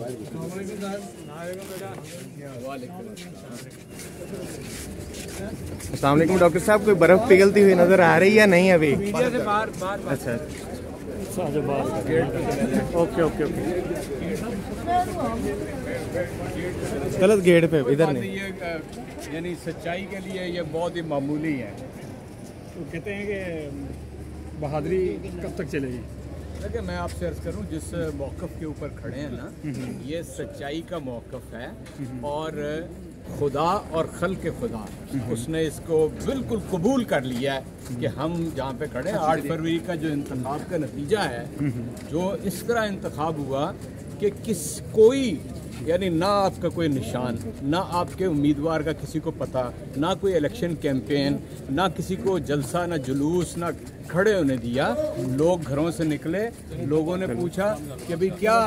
अस्सलाम वालेकुम डॉक्टर साहब, कोई बर्फ पिघलती हुई नजर आ रही है या नहीं अभी? से बाहर अच्छा ओके ओके ओके, गलत गेट पे, इधर नहीं। यानी सच्चाई के लिए ये बहुत ही मामूली है। तो कहते हैं कि बहादुरी कब तक चलेगी? देखिए, मैं आपसे अर्ज करूं, जिस मौक़िफ़ के ऊपर खड़े हैं ना, ये सच्चाई का मौक़िफ़ है और खुदा और खल्क़ खुदा उसने इसको बिल्कुल कबूल कर लिया है कि हम जहाँ पे खड़े हैं 8 फरवरी का जो इंतखाब का नतीजा है, जो इस तरह इंतखाब हुआ कि कोई यानी ना आपका कोई निशान, ना आपके उम्मीदवार का किसी को पता, ना कोई इलेक्शन कैंपेन, ना किसी को जलसा, ना जुलूस, ना खड़े होने दिया। लोग घरों से निकले, लोगों ने पूछा कि भाई क्या